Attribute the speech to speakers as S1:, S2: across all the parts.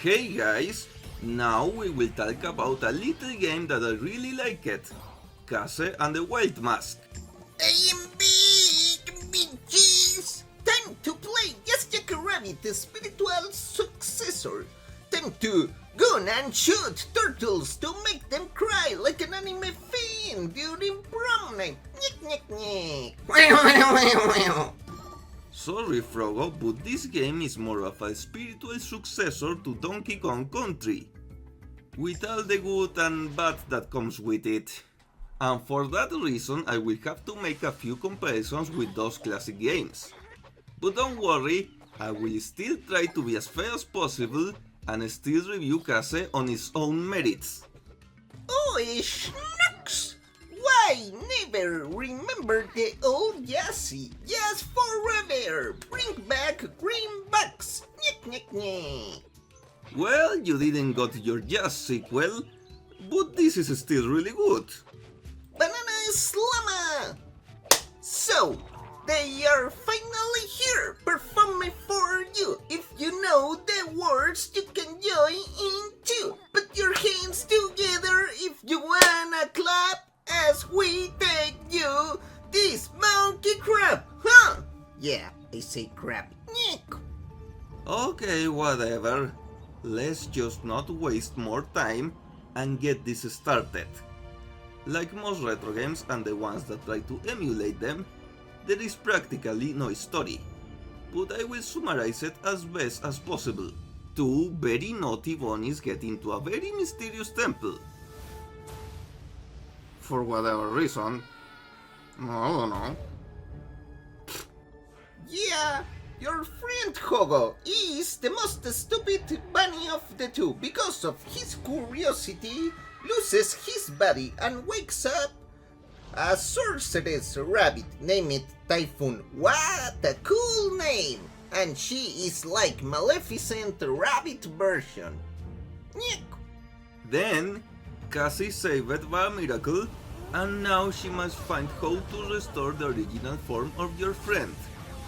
S1: Hey guys, now we will talk about a little game that I really like it, Kaze and the Wild Mask.
S2: I am big cheese! Time to play Just Jack Rabbit, the spiritual successor. Time to gun and shoot turtles to make them cry like an anime fan during prom night. Nyek nyek nyek.
S1: Sorry Frogo, but this game is more of a spiritual successor to Donkey Kong Country, with all the good and bad that comes with it. And for that reason I will have to make a few comparisons with those classic games. But don't worry, I will still try to be as fair as possible and still review Kaze on its own merits.
S2: Oh, schnucks! Why never remember the old Yassi? Yes, forever! Bring back greenbacks! Nyek nyek nyek!
S1: Well, you didn't got your Jazz sequel, but this is still really good.
S2: Banana Slama! So, they are finally here, performing for you. If you know the words, you can join in too. Put your hands together if you wanna clap as we take you this monkey crab, huh? Yeah, I say crab. Nyek.
S1: Okay, whatever. Let's just not waste more time and get this started. Like most retro games and the ones that try to emulate them, there is practically no story, but I will summarize it as best as possible. Two very naughty bunnies get into a very mysterious temple. For whatever reason, I don't know.
S2: Yeah, your friend Hogo is the most stupid bunny of the two. Because of his curiosity, loses his body and wakes up a sorceress rabbit named Typhoon. What a cool name! And she is like Maleficent rabbit version. Nyek.
S1: Then, Cassie saved by a miracle, and now she must find how to restore the original form of your friend,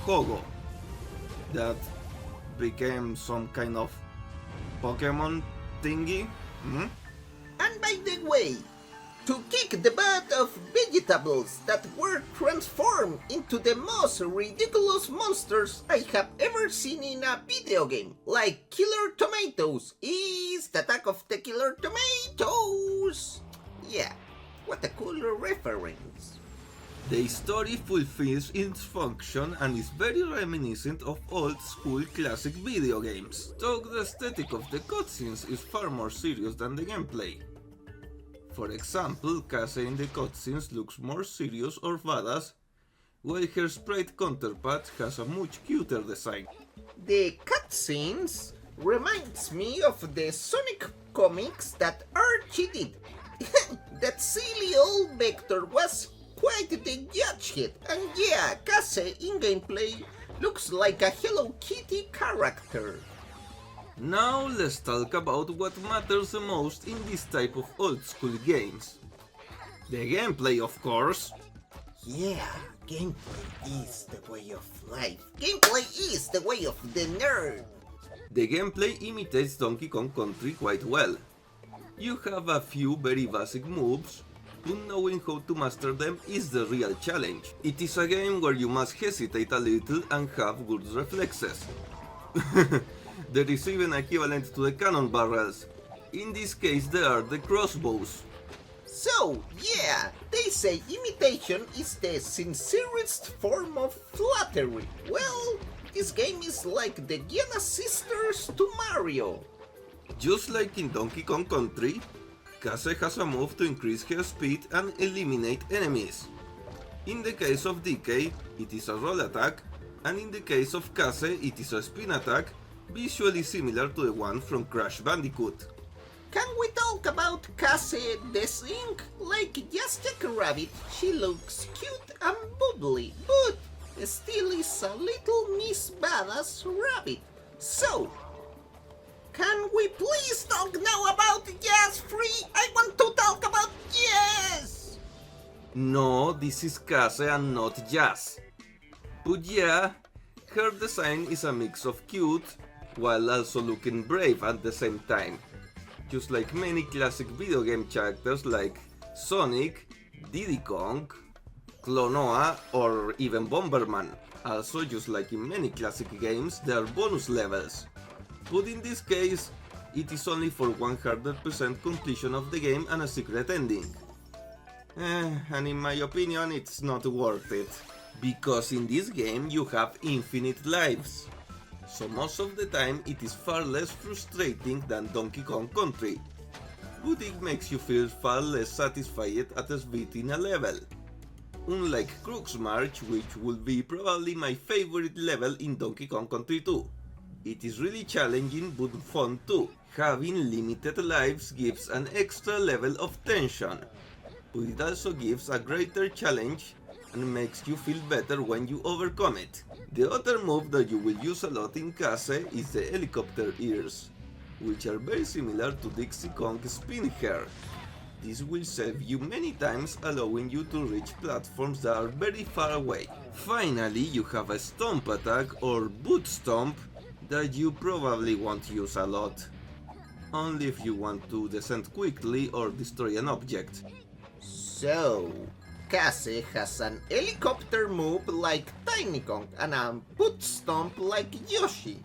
S1: Hogo, that became some kind of Pokemon thingy.
S2: And by the way, to kick the butt of vegetables that were transformed into the most ridiculous monsters I have ever seen in a video game, like Killer Tomatoes, is the Attack of the Killer Tomatoes! Yeah, what a cool reference.
S1: The story fulfills its function and is very reminiscent of old school classic video games, though the aesthetic of the cutscenes is far more serious than the gameplay. For example, Kaze in the cutscenes looks more serious or badass, while her sprite counterpart has a much cuter design.
S2: The cutscenes reminds me of the Sonic comics that Archie did. That silly old Vector was quite the judgehead, and yeah, Kaze in gameplay looks like a Hello Kitty character.
S1: Now let's talk about what matters the most in this type of old school games. The gameplay, of course.
S2: Yeah, gameplay is the way of life. Gameplay is the way of the nerd.
S1: The gameplay imitates Donkey Kong Country quite well. You have a few very basic moves, but knowing how to master them is the real challenge. It is a game where you must hesitate a little and have good reflexes. There is even equivalent to the cannon barrels. In this case they are the crossbows.
S2: So, yeah, they say imitation is the sincerest form of flattery. Well, this game is like the Giana sisters to Mario.
S1: Just like in Donkey Kong Country, Kaze has a move to increase her speed and eliminate enemies. In the case of DK, it is a roll attack, and in the case of Kaze, it is a spin attack, visually similar to the one from Crash Bandicoot.
S2: Can we talk about Kaze design? Like Just Jack Rabbit, she looks cute and bubbly, but still is a little Miss Badass Rabbit. So, can we please talk now about Jazz Free? I want to talk about Jazz!
S1: No, this is Kaze and not Jazz. But yeah, her design is a mix of cute, while also looking brave at the same time. Just like many classic video game characters like Sonic, Diddy Kong, Clonoa, or even Bomberman. Also, just like in many classic games, there are bonus levels. But in this case, it is only for 100% completion of the game and a secret ending. And in my opinion, it's not worth it. Because in this game you have infinite lives. So most of the time it is far less frustrating than Donkey Kong Country. But it makes you feel far less satisfied at beating a level. Unlike Crux March, which would be probably my favorite level in Donkey Kong Country 2. It is really challenging but fun too. Having limited lives gives an extra level of tension, but it also gives a greater challenge and makes you feel better when you overcome it. The other move that you will use a lot in Kaze is the helicopter ears, which are very similar to Dixie Kong's spin hair. This will save you many times, allowing you to reach platforms that are very far away. Finally, you have a stomp attack or boot stomp that you probably won't use a lot, only if you want to descend quickly or destroy an object.
S2: So, Kaze has an helicopter move like Tiny Kong and a boot stomp like Yoshi.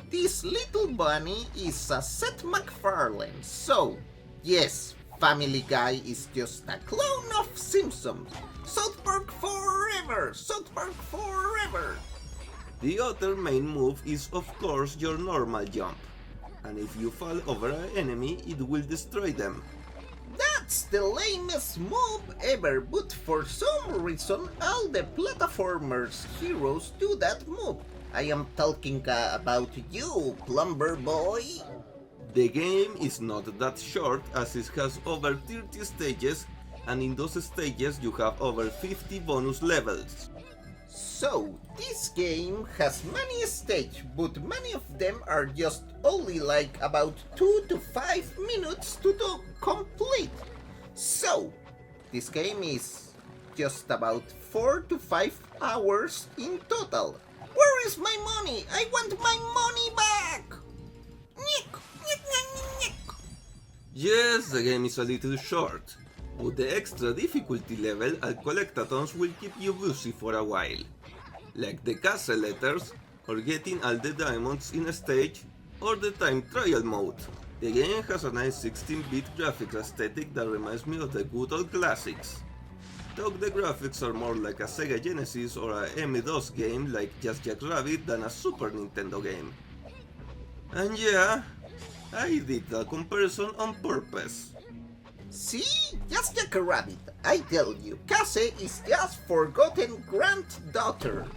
S2: This little bunny is a Seth MacFarlane, so yes, Family Guy is just a clone of Simpsons. South Park forever! South Park forever!
S1: The other main move is of course your normal jump, and if you fall over an enemy it will destroy them.
S2: That's the lamest move ever, but for some reason all the platformers heroes do that move. I am talking about you, Plumber Boy.
S1: The game is not that short as it has over 30 stages, and in those stages you have over 50 bonus levels.
S2: So, this game has many stages, but many of them are just only like about 2 to 5 minutes to do complete. So, this game is just about 4 to 5 hours in total. Where is my money? I want my money back!
S1: Yes, the game is a little short, but the extra difficulty level and collectathons will keep you busy for a while, like the Kaze letters, or getting all the diamonds in a stage, or the time trial mode. The game has a nice 16-bit graphics aesthetic that reminds me of the good old classics. Though the graphics are more like a Sega Genesis or a MS-DOS game like Just Jack Rabbit than a Super Nintendo game. And yeah, I did that comparison on purpose.
S2: See? Just like a rabbit. I tell you, Kaze is just forgotten granddaughter.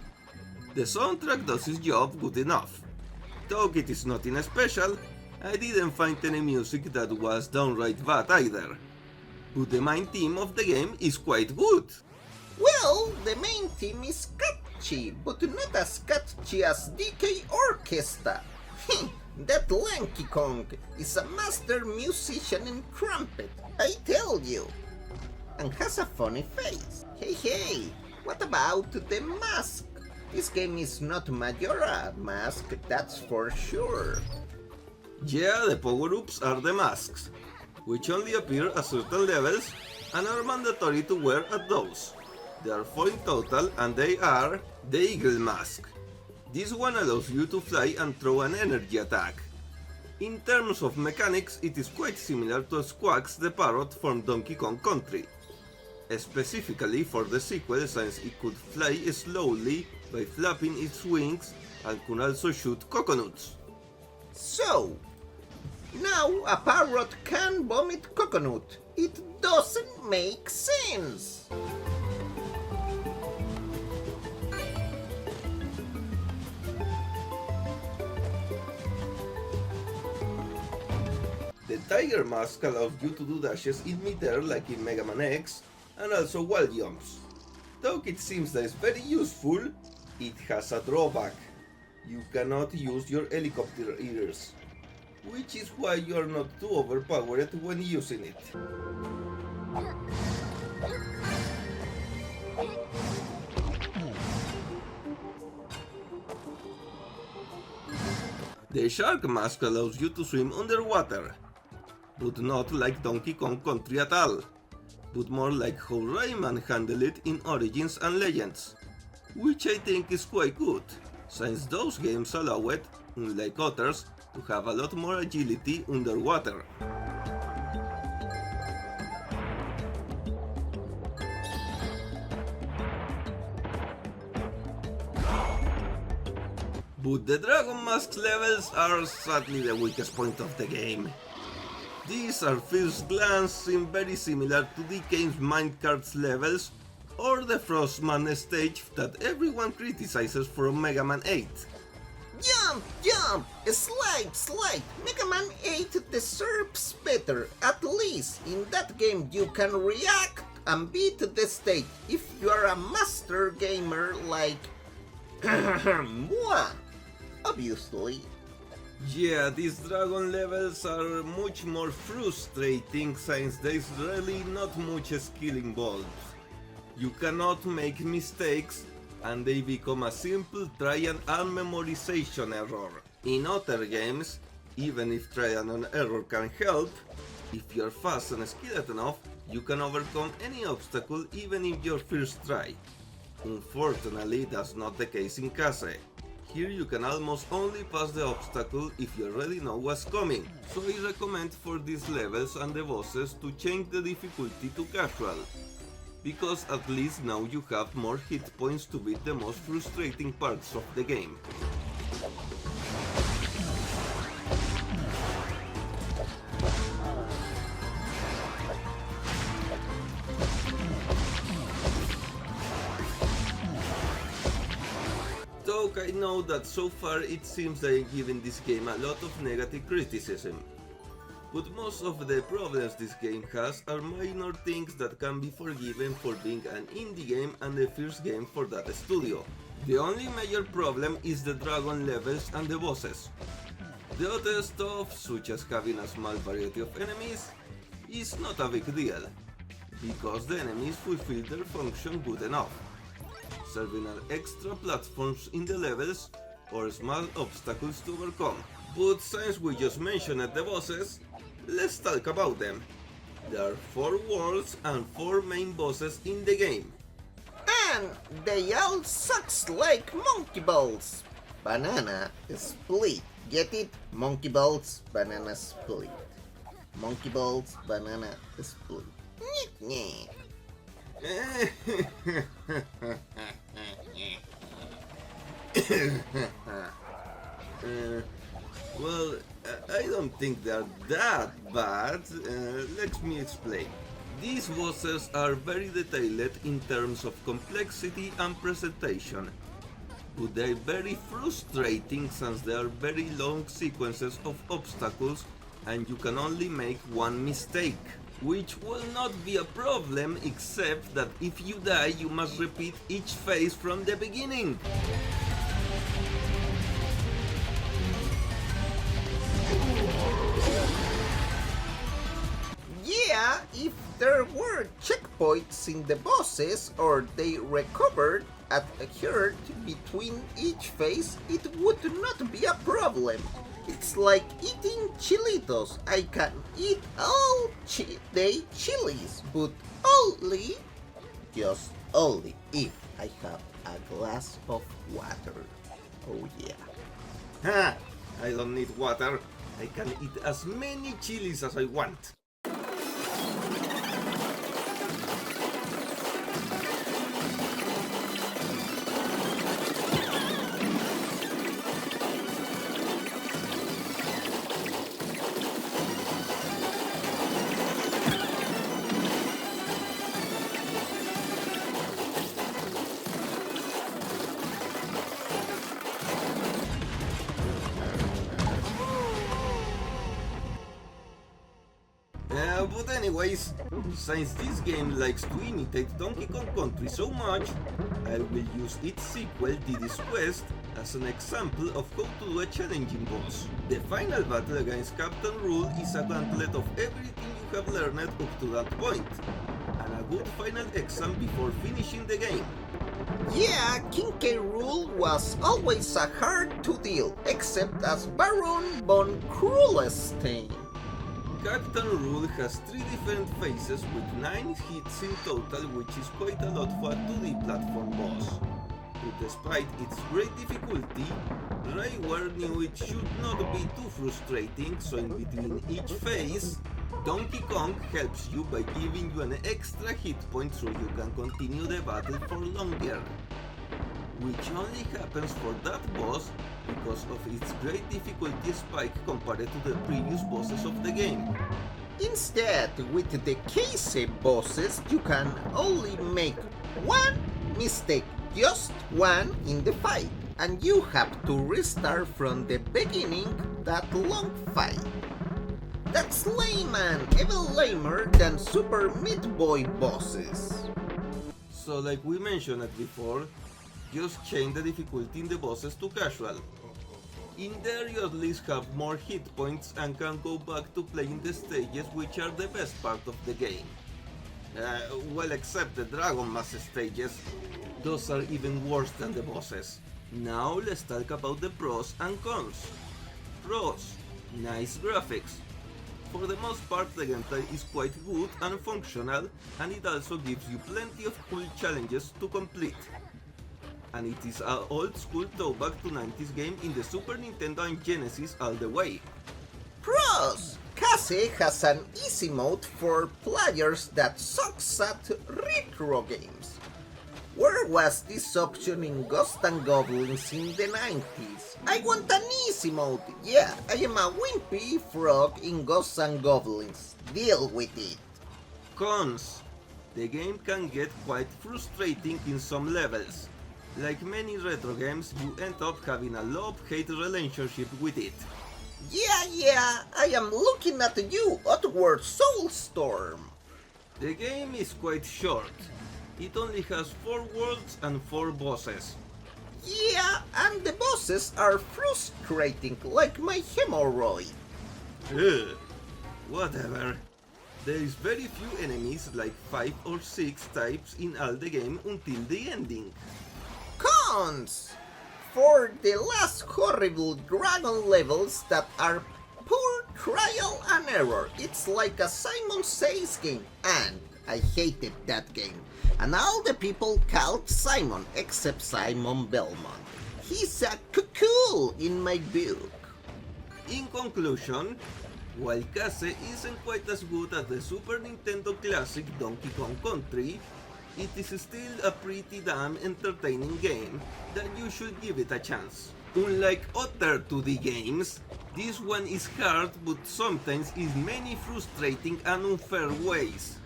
S1: The soundtrack does its job good enough. Though it is nothing special, I didn't find any music that was downright bad either. But the main theme of the game is quite good.
S2: Well, the main theme is catchy, but not as catchy as DK Orchestra. That Lanky Kong is a master musician in trumpet, I tell you. And has a funny face. Hey, what about the mask? This game is not Majora mask, that's for sure.
S1: Yeah, the power-ups are the masks, which only appear at certain levels and are mandatory to wear at those. There are 4 in total and they are the Eagle Mask. This one allows you to fly and throw an energy attack. In terms of mechanics, it is quite similar to Squawks the Parrot from Donkey Kong Country. Specifically for the sequel, since it could fly slowly by flapping its wings and could also shoot coconuts.
S2: So, now a parrot can vomit coconut. It doesn't make sense.
S1: The Tiger Mask allows you to do dashes in midair like in Mega Man X, and also wall jumps. Though it seems that it's very useful, it has a drawback. You cannot use your helicopter ears, which is why you are not too overpowered when using it. The shark mask allows you to swim underwater, but not like Donkey Kong Country at all, but more like how Rayman handled it in Origins and Legends, which I think is quite good, since those games allow it, unlike others, to have a lot more agility underwater. But the Dragon Mask levels are sadly the weakest point of the game. These are first glance seem very similar to the game's minecarts levels or the Frostman stage that everyone criticizes from Mega Man 8.
S2: Jump, jump, slide, slide. Mega Man 8 deserves better. At least in that game you can react and beat the stage if you are a master gamer like moi. Obviously.
S1: Yeah, these dragon levels are much more frustrating since there's really not much skill involved. You cannot make mistakes and they become a simple trial and memorization error. In other games, even if trial and error can help, if you're fast and skilled enough, you can overcome any obstacle even in your first try. Unfortunately, that's not the case in Kaze. Here you can almost only pass the obstacle if you already know what's coming, so I recommend for these levels and the bosses to change the difficulty to casual, because at least now you have more hit points to beat the most frustrating parts of the game. I know that so far it seems that I'm giving this game a lot of negative criticism, but most of the problems this game has are minor things that can be forgiven for being an indie game and the first game for that studio. The only major problem is the dragon levels and the bosses. The other stuff, such as having a small variety of enemies, is not a big deal, because the enemies fulfill their function good enough, serving as extra platforms in the levels or small obstacles to overcome. But since we just mentioned the bosses, let's talk about them. There are 4 worlds and 4 main bosses in the game.
S2: And they all sucks like monkey balls. Banana split. Get it? Monkey balls, banana split. Monkey balls, banana split. Nyeh,
S1: Well, I don't think they're that bad. Let me explain. These bosses are very detailed in terms of complexity and presentation, but they're very frustrating since they are very long sequences of obstacles and you can only make one mistake. Which will not be a problem, except that if you die you must repeat each phase from the beginning.
S2: Yeah, if there were checkpoints in the bosses or they recovered adhered between each phase, it would not be a problem. It's like eating chilitos. I can eat all day chilies, but only, just only if I have a glass of water. Oh yeah.
S1: Ha! I don't need water. I can eat as many chilies as I want. But anyways, since this game likes to imitate Donkey Kong Country so much, I will use its sequel Diddy's Quest as an example of how to do a challenging boss. The final battle against Captain Rule is a gauntlet of everything you have learned up to that point, and a good final exam before finishing the game.
S2: Yeah, King K. Rool was always a hard to deal, except as Baron von Krulestein.
S1: Captain Rule has 3 different phases with 9 hits in total, which is quite a lot for a 2D platform boss. But despite its great difficulty, Rayware knew it should not be too frustrating, so in between each phase, Donkey Kong helps you by giving you an extra hit point so you can continue the battle for longer. Which only happens for that boss because of its great difficulty spike compared to the previous bosses of the game.
S2: Instead, with the Kaze bosses, you can only make one mistake, just one in the fight, and you have to restart from the beginning that long fight. That's lame and even lamer than Super Meat Boy bosses.
S1: So like we mentioned it before, just change the difficulty in the bosses to casual. In there you at least have more hit points and can go back to playing the stages, which are the best part of the game. Well, except the Dragon Mass stages, those are even worse than the bosses. Now let's talk about the pros and cons. Pros: nice graphics. For the most part the gameplay is quite good and functional, and it also gives you plenty of cool challenges to complete. And it is an old school throwback to 90s game in the Super Nintendo and Genesis all the way.
S2: Pros! Kaze has an easy mode for players that sucks at retro games. Where was this option in Ghosts and Goblins in the 90s? I want an easy mode. Yeah, I am a wimpy frog in Ghosts and Goblins. Deal with it.
S1: Cons: the game can get quite frustrating in some levels. Like many retro games, you end up having a love-hate relationship with it.
S2: Yeah, I am looking at you, Outward Soulstorm.
S1: The game is quite short. It only has 4 worlds and 4 bosses.
S2: Yeah, and the bosses are frustrating, like my hemorrhoid.
S1: Ugh, whatever. There is very few enemies, like 5 or 6 types in all the game until the ending.
S2: Cons! For the last horrible dragon levels that are pure trial and error. It's like a Simon Says game, and I hated that game. And all the people called Simon, except Simon Belmont. He's a cool in my book.
S1: In conclusion, while Kaze isn't quite as good as the Super Nintendo classic Donkey Kong Country, it is still a pretty damn entertaining game that you should give it a chance. Unlike other 2D games, this one is hard but sometimes in many frustrating and unfair ways.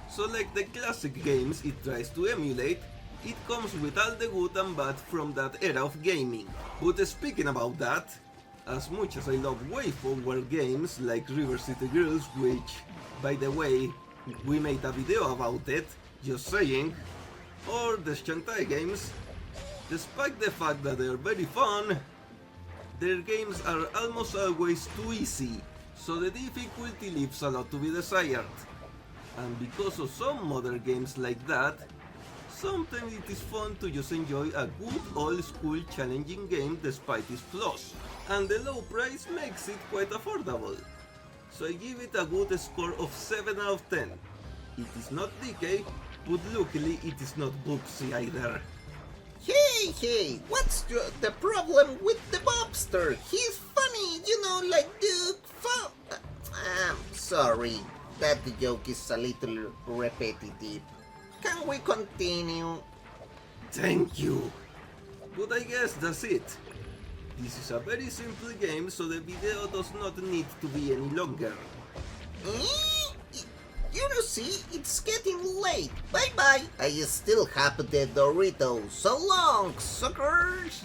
S1: So like the classic games it tries to emulate, it comes with all the good and bad from that era of gaming. But speaking about that, as much as I love way forward games like River City Girls, which, by the way, we made a video about it, just saying, or the Shantae games, despite the fact that they're very fun, their games are almost always too easy, so the difficulty leaves a lot to be desired. And because of some modern games like that, sometimes it is fun to just enjoy a good old school challenging game despite its flaws, and the low price makes it quite affordable. So I give it a good score of 7 out of 10. It is not DK, but luckily it is not Boopsy either.
S2: Hey, what's the problem with the Bobster? He's funny, like Duke sorry, that joke is a little repetitive. Can we continue?
S1: Thank you! But I guess that's it. This is a very simple game, so the video does not need to be any longer.
S2: You see, it's getting late. Bye-bye. I still have the Doritos. So long, suckers!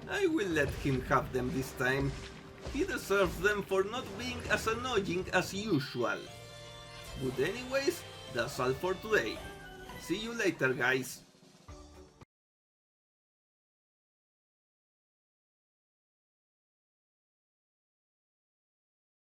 S1: I will let him have them this time. He deserves them for not being as annoying as usual. But anyways, that's all for today. See you later, guys.